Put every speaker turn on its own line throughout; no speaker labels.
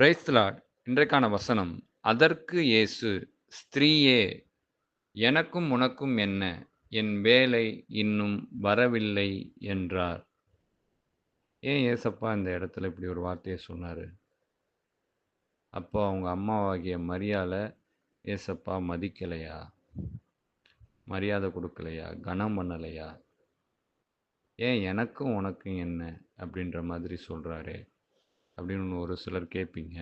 Praise the Lord. இன்றைக்கான வசனம், அதற்கு இயேசு, ஸ்திரீயே, எனக்கும் உனக்கும் என்ன? என் வேலை இன்னும் வரவில்லை என்றார். ஏன் ஏசப்பா இந்த இடத்துல இப்படி ஒரு வார்த்தைய சொன்னாரு? அப்போ அவங்க அம்மாவாகிய மரியாள ஏசப்பா மதிக்கலையா? மரியாதை குடுக்கலையா? கனம் பண்ணலையா? ஏன் எனக்கும் உனக்கும் என்ன? அப்படின்ற மாதிரி சொல்றாரே! அப்படின்னு ஒரு சிலர் கேட்பீங்க.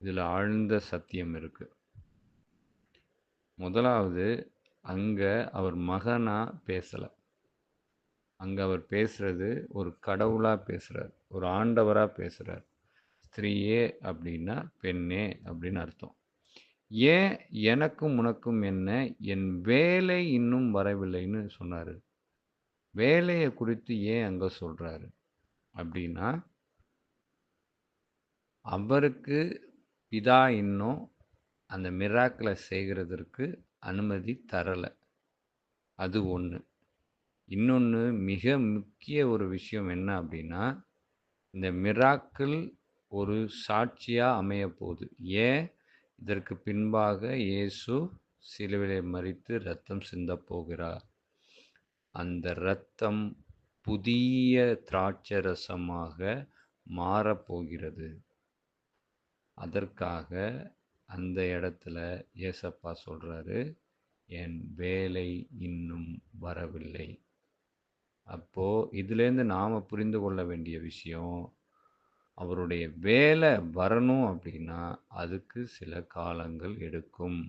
இதுல ஆழ்ந்த சத்தியம் இருக்கு. முதலாவது, அங்க அவர் மகனா பேசல. அங்க அவர் பேசுறது ஒரு கடவுளா பேசுறார். ஒரு ஆண்டவரா பேசுறார். ஸ்திரீயே அப்படின்னா, பெண்ணே அப்படின்னு அர்த்தம். ஏன் எனக்கும் உனக்கும் என்ன? என் வேலை இன்னும் வரவில்லைன்னு சொன்னாரு. வேலைய குறித்து ஏன் அங்க சொல்றாரு? அப்படின்னா, அவருக்கு பிதா இன்னும் அந்த மிராக்கிள செய்கிறதற்கு அனுமதி தரல. அது 1. இன்னொன்னு மிக முக்கிய ஒரு விஷயம் என்ன அப்படின்னா, இந்த மிராக்கிள் ஒரு சாட்சியா அமையப்போகுது. ஏன் இதற்கு பின்பாக இயேசு சிலுவையிலே மரித்து இரத்தம் சிந்தப் போகிறார். அந்த இரத்தம் புதிய திராட்சை ரசமாக மாறப்போகிறது. அதற்காக அந்த இடத்துல ஏசப்பா சொல்றாரு, என் வேலை இன்னும் வரவில்லை. அப்போ இதிலேருந்து நாம புரிந்து கொள்ள வேண்டிய விஷயம், அவருடைய வேலை வரணும் அப்படின்னா, அதுக்கு சில காலங்கள் எடுக்கும்.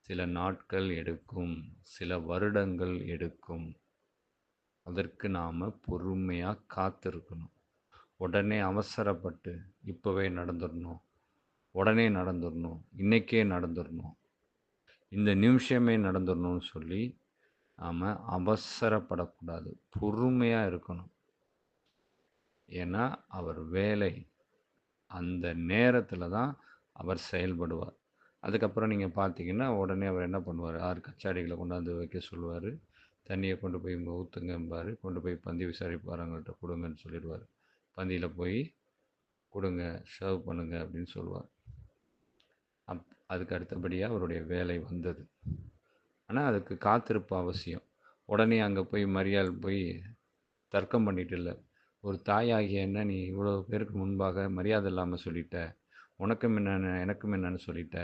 சில நாட்கள் எடுக்கும். சில வருடங்கள் எடுக்கும். அதற்கு நாம பொறுமையா காத்திருக்கணும். உடனே அவசரப்பட்டு, இப்பவே நடந்துரணும். உடனே நடந்துரணும். இன்னைக்கே நடந்துரணும். இந்த நிமிஷமே நடந்துரணும்னு சொல்லி, நாம அவசரப்படக்கூடாது. பொறுமையா இருக்கணும். ஏன்னா, அவர் வேலை அந்த நேரத்தில தான் அவர் செயல்படுவார். அதுக்கப்புறம் நீங்க பார்த்தீங்கன்னா, உடனே அவர் என்ன பண்ணுவாரு, 6 கச்சாடிகள கொண்டாந்து வைக்க சொல்லுவாரு. தண்ணிய கொண்டு போய் இங்க ஊத்துங்கம்பாரு. கொண்டு போய் பந்தி விசாரிப்பாரங்கள்ட்ட குடுங்கன்னு சொல்லிருவாரு. பந்தியில போய் குடுங்க, சர்வ் பண்ணுங்க அப்படின்னு சொல்லுவார். அதுக்கு அடுத்தபடியா அவருடைய வேலை வந்தது. ஆனா, அதுக்கு காத்திருப்பு அவசியம். உடனே அங்க போய் மரியாள் போய் தர்க்கம் பண்ணிட்டு இல்ல. ஒரு தாயாகிய என்ன நீ இவ்வளவு பேருக்கு முன்பாக மரியாதை இல்லாம சொல்லிட்ட. உனக்கும் என்னன்னு, எனக்கும் என்னன்னு சொல்லிட்ட.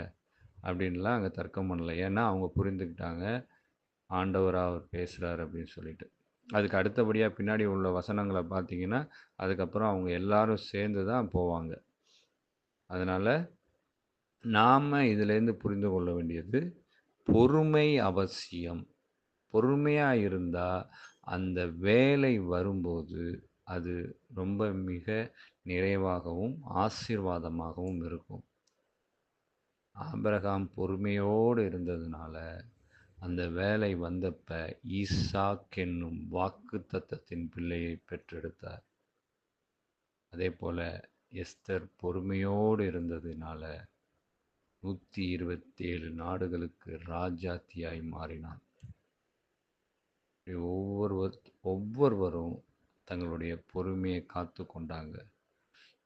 அப்படின்லாம் அங்க தர்க்கம் பண்ணல. ஏன்னா, அவங்க புரிந்துக்கிட்டாங்க. ஆண்டவரா அவர் பேசுறாரு அப்படின்னு சொல்லிட்டு. அதுக்கு அடுத்தபடியா பின்னாடி உள்ள வசனங்கள பார்த்தீங்கன்னா, அதுக்கப்புறம் அவங்க எல்லாரும் சேர்ந்து தான் போவாங்க. அதனால நாம இதிலேருந்து புரிந்து கொள்ள வேண்டியது, பொறுமை அவசியம். பொறுமையா இருந்தா, அந்த வேலை வரும்போது, அது ரொம்ப மிக நிறைவாகவும், ஆசீர்வாதமாகவும் இருக்கும். ஆபிரகாம் பொறுமையோடு இருந்ததுனால, அந்த வேலை வந்தப்ப ஈசாக் என்னும் வாக்குத்தத்தத்தின் பிள்ளையை பெற்றெடுத்தார். அதேபோல எஸ்தர் பொறுமையோடு இருந்ததினால 127 நாடுகளுக்கு ராஜாத்தியாய் மாறினார். இப்படி ஒவ்வொருவரும் தங்களுடைய பொறுமையை காத்து கொண்டாங்க.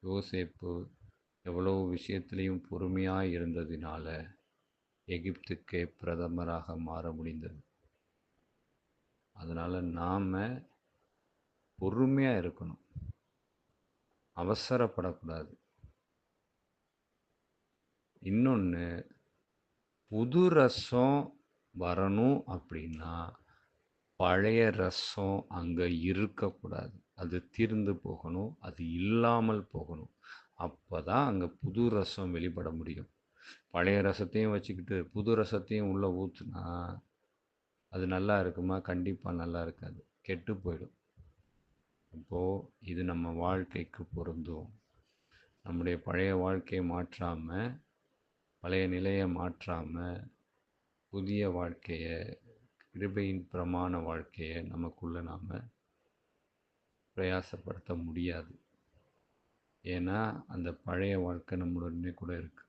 யோசேப்பு எவ்வளவு விஷயத்திலையும் பொறுமையாய் இருந்ததினால எகிப்துக்கே பிரதமராக மாற முடிந்தது. அதனால நாம பொறுமையா இருக்கணும். அவசரப்படக்கூடாது. இன்னொன்னு, புது ரசம் வரணும் அப்படின்னா, பழைய ரசம் அங்க இருக்கக்கூடாது. அது தீர்ந்து போகணும். அது இல்லாமல் போகணும். அப்பதான் அங்க புது ரசம் வெளிப்பட முடியும். பழைய ரசத்தையும் வச்சுக்கிட்டு, புது ரசத்தையும் உள்ள ஊத்துனா, அது நல்லா இருக்குமா? கண்டிப்பா நல்லா இருக்காது. கெட்டு போயிடும். அப்போ இது நம்ம வாழ்க்கைக்கு பொருந்தும். நம்முடைய பழைய வாழ்க்கையை மாற்றாம, பழைய நிலையை மாற்றாம, புதிய வாழ்க்கைய, கிருபையின் பிரமாண வாழ்க்கைய நமக்குள்ள நாம பிரயாசப்படுத்த முடியாது. ஏன்னா, அந்த பழைய வாழ்க்கை நம்முடனே கூட இருக்கு.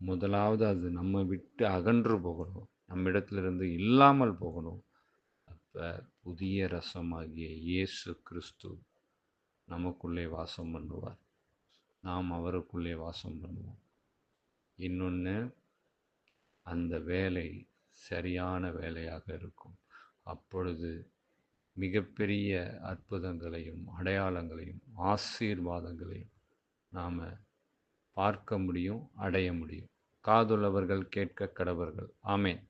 முதலாவது அது நம்ம விட்டு அகன்று போகணும். நம்மிடத்திலிருந்து இல்லாமல் போகணும். அப்ப புதிய ரசமாகிய இயேசு கிறிஸ்து நமக்குள்ளே வாசம் பண்ணுவார். நாம் அவருக்குள்ளே வாசம் பண்ணுவோம். இன்னொன்று, அந்த வேலை சரியான வேலையாக இருக்கும். அப்பொழுது மிகப்பெரிய அற்புதங்களையும் அடையாளங்களையும் ஆசீர்வாதங்களையும் நாம் பார்க்க முடியும், அடைய முடியும். காதுள்ளவர்கள் கேட்க கடவர்கள். ஆமென்.